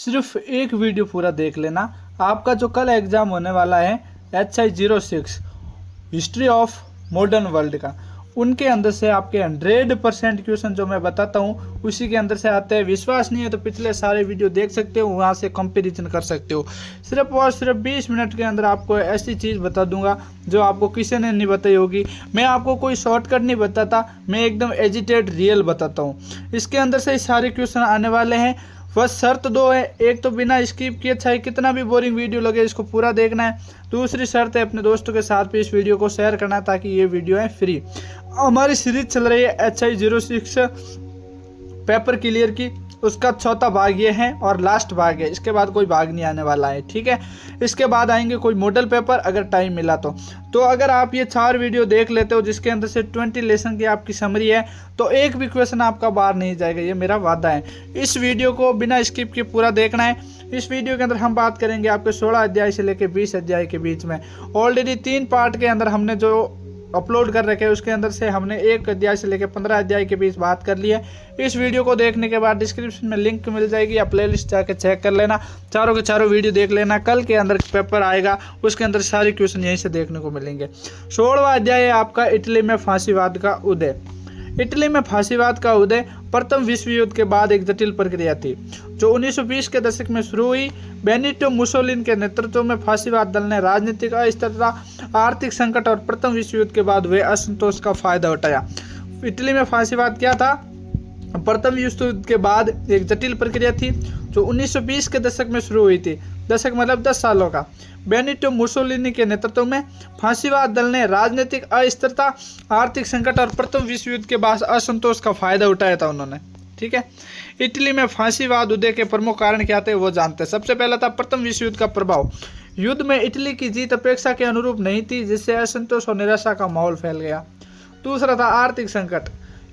सिर्फ एक वीडियो पूरा देख लेना। आपका जो कल एग्जाम होने वाला है HI06 history of modern world का, उनके अंदर से आपके 100% क्वेश्चन जो मैं बताता हूँ उसी के अंदर से आते हैं। विश्वास नहीं है तो पिछले सारे वीडियो देख सकते हो, वहाँ से कंपैरिजन कर सकते हो। सिर्फ और सिर्फ 20 मिनट के अंदर आपको ऐसी चीज़ बता दूंगा जो आपको किसी ने नहीं बताई होगी। मैं आपको कोई शॉर्टकट नहीं बताता, मैं एकदम एजिटेड रियल बताता हूँ। इसके अंदर से सारे क्वेश्चन आने वाले हैं। बस शर्त दो है, एक तो बिना स्किप किए चाहे कितना भी बोरिंग वीडियो लगे इसको पूरा देखना है। दूसरी शर्त है अपने दोस्तों के साथ भी इस वीडियो को शेयर करना है ताकि ये वीडियो है फ्री। हमारी सीरीज चल रही है HI06 पेपर क्लियर की, उसका चौथा भाग ये है और लास्ट भाग है। इसके बाद कोई भाग नहीं आने वाला है, ठीक है। इसके बाद आएंगे कोई मॉडल पेपर अगर टाइम मिला तो अगर आप ये 4 वीडियो देख लेते हो जिसके अंदर से 20 लेसन की आपकी समरी है तो एक भी क्वेश्चन आपका बाहर नहीं जाएगा, ये मेरा वादा है। इस वीडियो को बिना स्किप के पूरा देखना है। इस वीडियो के अंदर हम बात करेंगे आपके 16 अध्याय से लेकर 20 अध्याय के बीच में। ऑलरेडी 3 पार्ट के अंदर हमने जो अपलोड कर रखे हैं उसके अंदर से हमने 1 अध्याय से लेकर 15 अध्याय के बीच बात कर ली है। इस वीडियो को देखने के बाद डिस्क्रिप्शन में लिंक मिल जाएगी, या प्लेलिस्ट जाके चेक कर लेना, चारों के चारों वीडियो देख लेना। कल के अंदर पेपर आएगा उसके अंदर सारे क्वेश्चन यहीं से देखने को मिलेंगे। 16वां अध्याय है आपका इटली में फांसीवाद का उदय। इटली में फांसीवाद का उदय प्रथम विश्व युद्ध के बाद एक जटिल प्रक्रिया थी जो 1920 के दशक में शुरू हुई। बेनिटो मुसोलिनी के नेतृत्व में फांसीवाद दल ने राजनीतिक अस्थिरता, आर्थिक संकट और प्रथम विश्व युद्ध के बाद हुए असंतोष का फायदा उठाया। इटली में फांसीवाद क्या था? प्रथम विश्व युद्ध के बाद एक जटिल प्रक्रिया थी जो 1920 के दशक में शुरू हुई थी। दशक मतलब 10 सालों का। बेनिटो मुसोलिनी के नेतृत्व में फांसीवाद दल ने राजनीतिक अस्थिरता, आर्थिक संकट और प्रथम विश्व युद्ध के बाद असंतोष का फायदा उठाया था उन्होंने, ठीक है। इटली में फांसीवाद उदय के प्रमुख कारण क्या थे वो जानते हैं। सबसे पहला था प्रथम विश्व युद्ध का प्रभाव। युद्ध में इटली की जीत अपेक्षा के अनुरूप नहीं थी जिससे असंतोष और निराशा का माहौल फैल गया। दूसरा था आर्थिक संकट।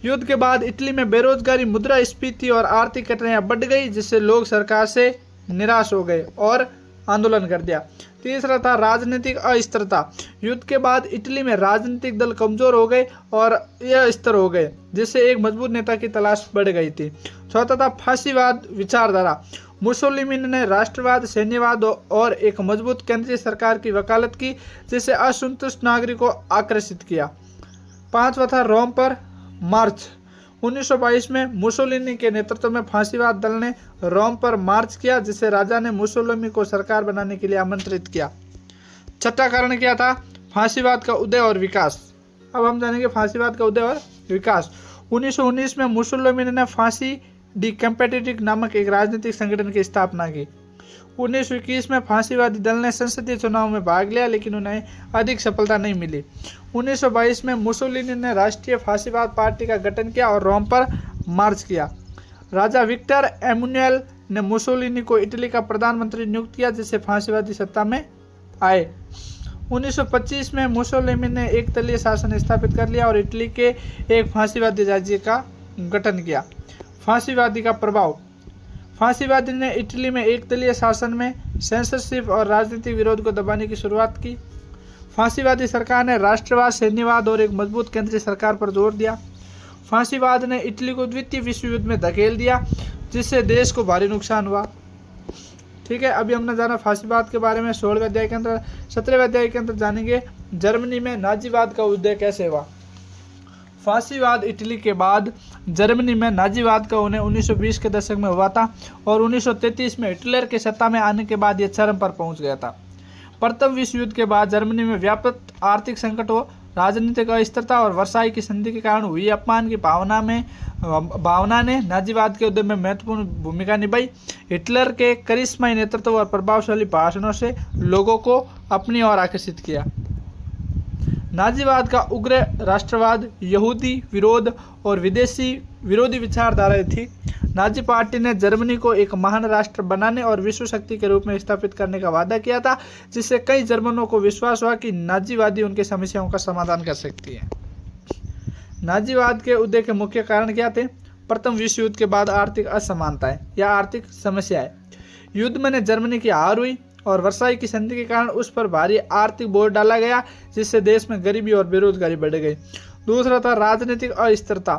युद्ध के बाद इटली में बेरोजगारी, मुद्रास्फीति और आर्थिक कठिनाइयां बढ़ गई जिससे लोग सरकार से निराश हो गए और आंदोलन कर दिया। तीसरा था राजनीतिक अस्थिरता। युद्ध के बाद इटली में राजनीतिक दल कमजोर हो गए और अस्थिर हो गए जिससे एक मजबूत नेता की तलाश बढ़ गई थी। चौथा था फांसीवाद विचारधारा। मुसोलिनी ने राष्ट्रवाद, सैन्यवाद और एक मजबूत केंद्रीय सरकार की वकालत की जिससे असंतुष्ट नागरिकों को आकर्षित किया। पांचवा था रोम पर मार्च। 1922 में मुसोलिनी के नेतृत्व में फांसीवाद दल ने रोम पर मार्च किया जिससे राजा ने मुसोलिनी को सरकार बनाने के लिए आमंत्रित किया। छठा कारण क्या था? फांसीवाद का उदय और विकास। अब हम जानेंगे फांसीवाद का उदय और विकास। 1919 में मुसोलिनी ने फांसी डी कंपेटिटिव नामक एक राजनीतिक संगठन की स्थापना की। 1921 में फांसीवादी दल ने संसदीय चुनाव में भाग लिया लेकिन उन्हें अधिक सफलता नहीं मिली। 1922 में मुसोलिनी ने राष्ट्रीय फांसीवाद पार्टी का गठन किया और रोम पर मार्च किया। राजा विक्टर एमुनुएल ने मुसोलिनी को इटली का प्रधानमंत्री नियुक्त किया जिससे फांसीवादी सत्ता में आए। 1925 में मुसोलिनी ने एक तलीय शासन स्थापित कर लिया और इटली के एक फांसीवादी राज्य का गठन किया। फांसीवादी का प्रभाव। फांसीवादी ने इटली में एक तलीय शासन में सेंसरशिप और राजनीतिक विरोध को दबाने की शुरुआत की। फांसीवादी सरकार ने राष्ट्रवाद, सैन्यवाद और एक मजबूत केंद्रीय सरकार पर जोर दिया। फांसीवाद ने इटली को द्वितीय विश्व युद्ध में धकेल दिया जिससे देश को भारी नुकसान हुआ, ठीक है। अभी हमने जाना फांसीवाद के बारे में 16वें अध्याय के अंदर। 17वें अध्याय के अंदर जानेंगे जर्मनी में नाजीवाद का उदय कैसे हुआ। फांसीवाद इटली के बाद जर्मनी में नाजीवाद का उन्हें 1920 के दशक में हुआ था और 1933 में हिटलर के सत्ता में आने के बाद यह चरम पर पहुंच गया था। प्रथम विश्व युद्ध के बाद जर्मनी में व्यापक आर्थिक संकट हो, राजनीतिक अस्थिरता और वर्साई की संधि के कारण हुई अपमान की भावना ने नाजीवाद के उदय में महत्वपूर्ण भूमिका निभाई। हिटलर के करिश्माई नेतृत्व और प्रभावशाली भाषणों से लोगों को अपनी ओर आकर्षित किया। नाजीवाद का उग्र राष्ट्रवाद, यहूदी विरोध और विदेशी विरोधी विचारधाराएं थी। नाजी पार्टी ने जर्मनी को एक महान राष्ट्र बनाने और विश्व शक्ति के रूप में स्थापित करने का वादा किया था जिससे कई जर्मनों को विश्वास हुआ कि नाजीवादी उनकी समस्याओं का समाधान कर सकती है। नाजीवाद के उदय के मुख्य कारण क्या थे? प्रथम विश्व युद्ध के बाद आर्थिक असमानताएं या आर्थिक समस्याएं। युद्ध में जर्मनी की हार हुई और वर्साई की संधि के कारण उस पर भारी आर्थिक बोझ डाला गया जिससे देश में गरीबी और बेरोजगारी बढ़ गई। दूसरा था राजनीतिक अस्थिरता।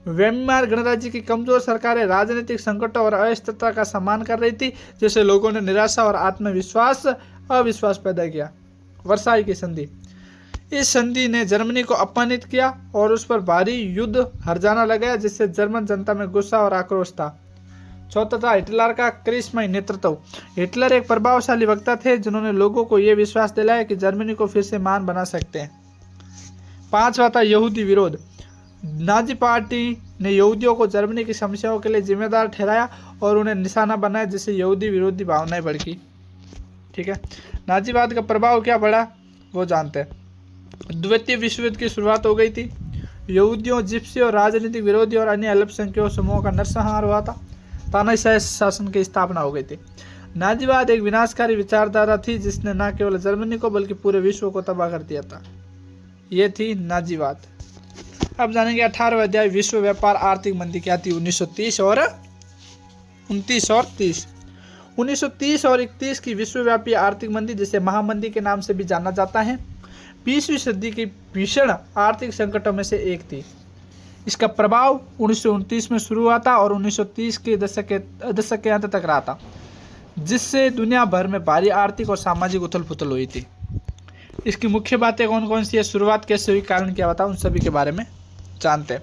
वेम्यार गणराज्य की कमजोर सरकारें राजनीतिक संकटों और अस्थिरता का सामना कर रही थी, जिससे लोगों ने निराशा और अविश्वास पैदा किया। वर्साई की संधि। इस संधि ने जर्मनी को अपमानित किया और उस पर भारी युद्ध हर्जाना लगाया, जिससे जर्मन जनता में गुस्सा और आक्रोश था। चौथा था हिटलर का करिश्माई नेतृत्व। हिटलर एक प्रभावशाली वक्ता थे जिन्होंने लोगों को यह विश्वास दिलाया कि जर्मनी को फिर से महान बना सकते हैं। पांचवा था यहूदी विरोध। नाजी पार्टी ने यहूदियों को जर्मनी की समस्याओं के लिए जिम्मेदार ठहराया और उन्हें निशाना बनाया, जिससे यहूदी विरोधी भावनाएं भड़की। ठीक है, नाजीवाद का प्रभाव क्या पड़ा वो जानते हैं। द्वितीय विश्व युद्ध की शुरुआत हो गई थी। यहूदियों, जिप्सी और राजनीतिक विरोधी और अन्य अल्पसंख्यक समूहों का नरसंहार हुआ था। तानाशाही शासन की स्थापना हो गई थी। नाजीवाद एक विनाशकारी विचारधारा थी जिसने न केवल जर्मनी को बल्कि पूरे विश्व को तबाह कर दिया था। ये थी नाजीवाद। अब जानेंगे 18वां अध्याय, विश्व व्यापार आर्थिक मंदी क्या थी 1930 और 29 और 30। 1930 और 31 की विश्वव्यापी आर्थिक मंदी, जिसे महामंदी के नाम से भी जाना जाता है, 20वीं सदी की भीषण आर्थिक संकटों में से एक थी। इसका प्रभाव 1929 में शुरू हुआ था और 1930 के दशक के अंत तक रहा था, जिससे दुनिया भर में भारी आर्थिक और सामाजिक उथल पुथल हुई थी। इसकी मुख्य बातें कौन कौन सी है, शुरुआत कैसे हुई, कारण क्या बताऊं, उन सभी के बारे में जानते हैं।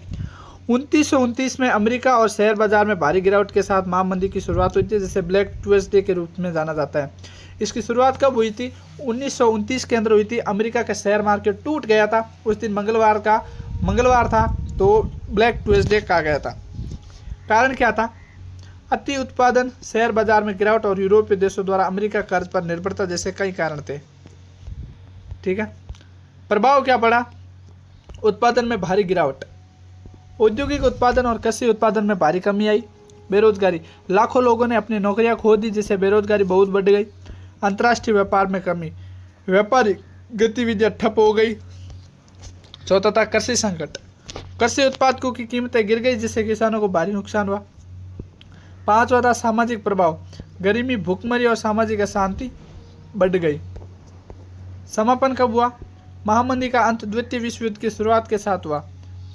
1929 में अमेरिका और शेयर बाजार में भारी गिरावट के साथ महामंदी की शुरुआत हुई थी, जिसे ब्लैक ट्यूसडे के रूप में जाना जाता है। इसकी शुरुआत कब हुई थी? 1929 के अंदर हुई थी। अमेरिका का शेयर मार्केट टूट गया था। उस दिन मंगलवार था, तो ब्लैक ट्यूसडे कहा गया था। कारण क्या था? अति उत्पादन, शेयर बाजार में गिरावट और यूरोपीय देशों द्वारा अमेरिका कर्ज पर निर्भरता जैसे कई कारण थे। ठीक है, प्रभाव क्या पड़ा? उत्पादन में भारी गिरावट, औद्योगिक उत्पादन और कृषि उत्पादन में भारी कमी आई। बेरोजगारी, लाखों लोगों ने अपनी नौकरियां खो दी, जिससे बेरोजगारी बहुत बढ़ गई। अंतर्राष्ट्रीय व्यापार में कमी, व्यापारिक गतिविधियां ठप हो गई। चौथा था कृषि संकट, कृषि उत्पादकों की कीमतें गिर गई, जिससे किसानों को भारी नुकसान हुआ। पांचवा था सामाजिक प्रभाव, गरीबी, भूखमरी और सामाजिक अशांति बढ़ गई। समापन कब हुआ? महामंदी का अंत द्वितीय विश्व युद्ध की शुरुआत के साथ हुआ,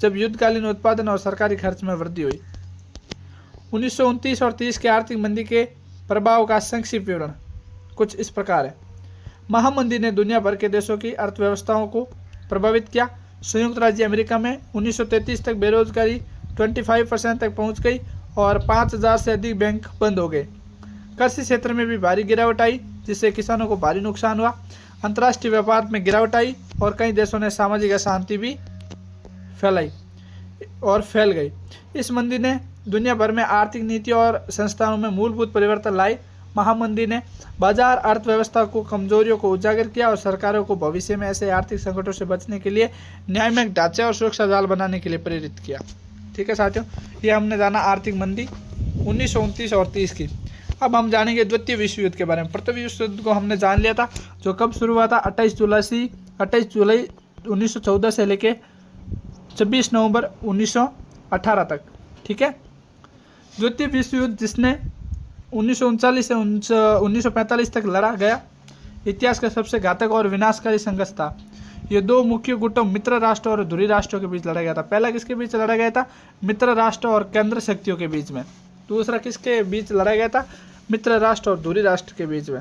जब युद्धकालीन उत्पादन और सरकारी खर्च में वृद्धि हुई। 1929 और 30 के आर्थिक मंदी के प्रभाव का संक्षिप्त विवरण कुछ इस प्रकार है। महामंदी ने दुनिया भर के देशों की अर्थव्यवस्थाओं को प्रभावित किया। संयुक्त राज्य अमेरिका में 1933 तक बेरोजगारी 25% तक पहुंच गई और 5000 से अधिक बैंक बंद हो गए। कृषि क्षेत्र में भी भारी गिरावट आई, जिससे किसानों को भारी नुकसान हुआ। अंतर्राष्ट्रीय व्यापार में गिरावट आई और कई देशों ने सामाजिक अशांति भी फैल गई। इस मंदी ने दुनिया भर में आर्थिक नीतियों और संस्थानों में मूलभूत परिवर्तन लाए। महामंदी ने बाजार अर्थव्यवस्था को कमजोरियों को उजागर किया और सरकारों को भविष्य में ऐसे आर्थिक संकटों से बचने के लिए न्यायिक ढांचे और सुरक्षा जाल बनाने के लिए प्रेरित किया। ठीक है साथियों, ये हमने जाना आर्थिक मंदी 1929 और 30 की। अब हम जानेंगे द्वितीय विश्व युद्ध के बारे में। प्रथम विश्व युद्ध को हमने जान लिया था, जो कब शुरू हुआ था? 28 जुलाई 1914 से लेके 26 नवंबर 1918 तक। ठीक है, द्वितीय विश्व युद्ध जिसने 1939 से 1945 तक लड़ा गया, इतिहास का सबसे घातक और विनाशकारी संघर्ष था। ये दो मुख्य गुटों मित्र राष्ट्र और धुरी राष्ट्रों के बीच लड़ा गया था। पहला किसके बीच लड़ा गया था? मित्र राष्ट्र और केंद्र शक्तियों के बीच में। दूसरा किसके बीच लड़ा गया था? मित्र राष्ट्र और धुरी राष्ट्र के बीच में।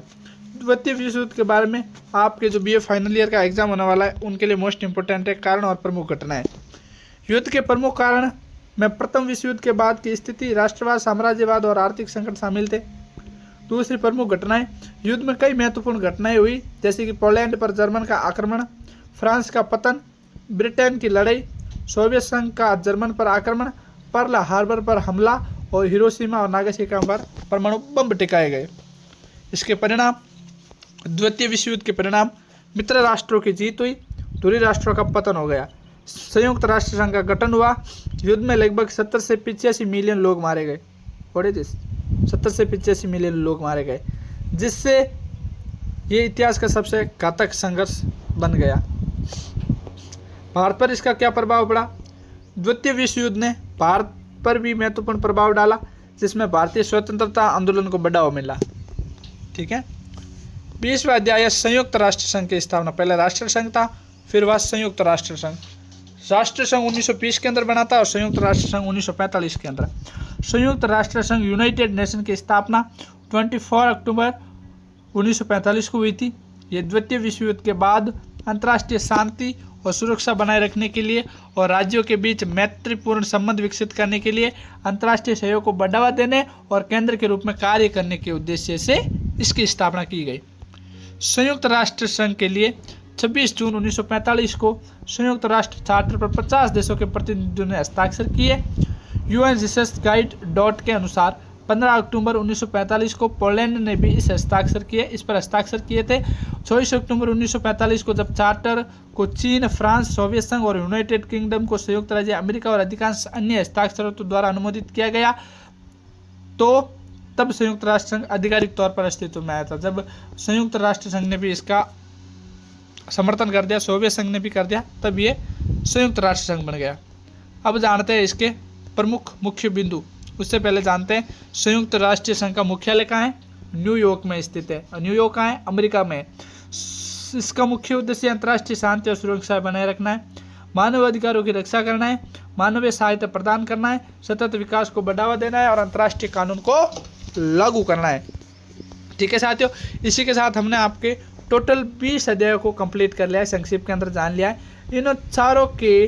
द्वितीय विश्व युद्ध के बारे में आपके जो बीए फाइनल ईयर का एग्जाम होने वाला है, उनके लिए मोस्ट इंपोर्टेंट है कारण और प्रमुख घटनाएं। युद्ध के प्रमुख कारण में प्रथम विश्व युद्ध के बाद की स्थिति, राष्ट्रवाद, साम्राज्यवाद और आर्थिक संकट शामिल थे। दूसरी प्रमुख घटनाएं, युद्ध में कई महत्वपूर्ण घटनाएं हुई, जैसे कि पोलैंड पर जर्मन का आक्रमण, फ्रांस का पतन, ब्रिटेन की लड़ाई, सोवियत संघ का जर्मन पर आक्रमण, पर्ल हार्बर पर हमला और हिरोशिमा और नागासाकी पर परमाणु बम टिकाए गए। इसके परिणाम, द्वितीय विश्व युद्ध के परिणाम, मित्र राष्ट्रों की जीत हुई, धुरी राष्ट्रों का पतन हो गया, संयुक्त राष्ट्र संघ का गठन हुआ। युद्ध में लगभग 70 से 85 मिलियन लोग मारे गए। 70 से 85 मिलियन लोग मारे गए, जिससे ये इतिहास का सबसे घातक संघर्ष बन गया। भारत पर इसका क्या प्रभाव पड़ा? द्वितीय विश्व युद्ध ने भारत पर भी महत्वपूर्ण प्रभाव डाला, जिसमें भारतीय स्वतंत्रता आंदोलन को बढ़ावा मिला। ठीक है, 20वां अध्याय संयुक्त राष्ट्र संघ की स्थापना। पहले राष्ट्र संघ था, फिर वह संयुक्त राष्ट्र संघ। राष्ट्र संघ 1920 के अंदर बना था और संयुक्त राष्ट्र संघ 1945 के अंदर। संयुक्त राष्ट्र संघ यूनाइटेड नेशन की स्थापना 24 अक्टूबर 1945 को हुई थी। ये द्वितीय विश्व युद्ध के बाद अंतर्राष्ट्रीय शांति और सुरक्षा बनाए रखने के लिए और राज्यों के बीच मैत्रीपूर्ण संबंध विकसित करने के लिए, अंतर्राष्ट्रीय सहयोग को बढ़ावा देने और केंद्र के रूप में कार्य करने के उद्देश्य से इसकी स्थापना की गई। संयुक्त राष्ट्र संघ के लिए 26 जून 1945 को संयुक्त राष्ट्र चार्टर पर 50 देशों के प्रतिनिधियों ने हस्ताक्षर किए। यूएन रिसर्च गाइड डॉट के अनुसार 15 अक्टूबर 1945 को पोलैंड ने भी इस पर हस्ताक्षर किए थे। 24 अक्टूबर 1945 को जब चार्टर को चीन, फ्रांस, सोवियत संघ और यूनाइटेड किंगडम को संयुक्त राज्य अमेरिका और अधिकांश अन्य हस्ताक्षरों द्वारा अनुमोदित किया गया, तो तब संयुक्त राष्ट्र संघ आधिकारिक तौर पर अस्तित्व में आया था। जब संयुक्त राष्ट्र संघ ने भी इसका समर्थन कर दिया, सोवियत संघ ने भी कर दिया, तब ये संयुक्त राष्ट्र संघ बन गया। अब जानते हैं इसके प्रमुख मुख्य बिंदु। उससे पहले जानते हैं संयुक्त राष्ट्र संघ का मुख्यालय कहाँ है? न्यूयॉर्क में स्थित है। और न्यूयॉर्क कहाँ है? अमेरिका में। इसका मुख्य उद्देश्य अंतर्राष्ट्रीय शांति और सुरक्षा बनाए रखना है, मानव अधिकारों की रक्षा करना है, मानवीय सहायता प्रदान करना है, सतत विकास को बढ़ावा देना है और अंतर्राष्ट्रीय कानून को लागू करना है। ठीक है साथियों, इसी के साथ हमने आपके टोटल 20 अध्यायों को कंप्लीट कर लिया है, संक्षिप्त के अंदर जान लिया है। इन चारों के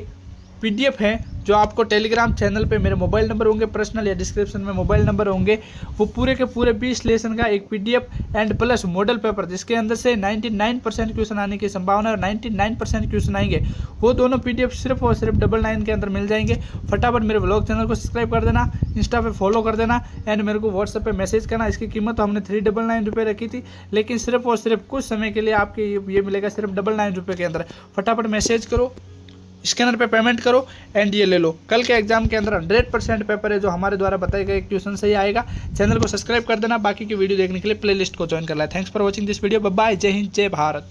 PDF हैं जो आपको टेलीग्राम चैनल पे मेरे मोबाइल नंबर होंगे, पर्सनल या डिस्क्रिप्शन में मोबाइल नंबर होंगे। वो पूरे के पूरे 20 लेसन का एक PDF and plus model paper, जिसके अंदर से 99% क्वेश्चन आने की संभावना है और 99% क्वेश्चन आएंगे, वो दोनों PDF सिर्फ और सिर्फ 99 के अंदर मिल जाएंगे। फटाफट मेरे व्लॉग चैनल को सब्सक्राइब कर देना, इंस्टा पे फॉलो कर देना एंड मेरे को व्हाट्सएप पे मैसेज करना। इसकी कीमत तो हमने 399 रुपये रखी थी, लेकिन सिर्फ और सिर्फ कुछ समय के लिए आपके ये मिलेगा सिर्फ 99 रुपये के अंदर। फटाफट मैसेज करो, स्कैनर पे पेमेंट करो एंड ये ले लो। कल के एग्जाम के अंदर 100% पेपर है जो हमारे द्वारा बताए गए क्वेश्चन से ही आएगा। चैनल को सब्सक्राइब कर देना, बाकी की वीडियो देखने के लिए प्लेलिस्ट को ज्वाइन कर लें। Thanks for watching this video. Bye bye. जय हिंद, जय भारत।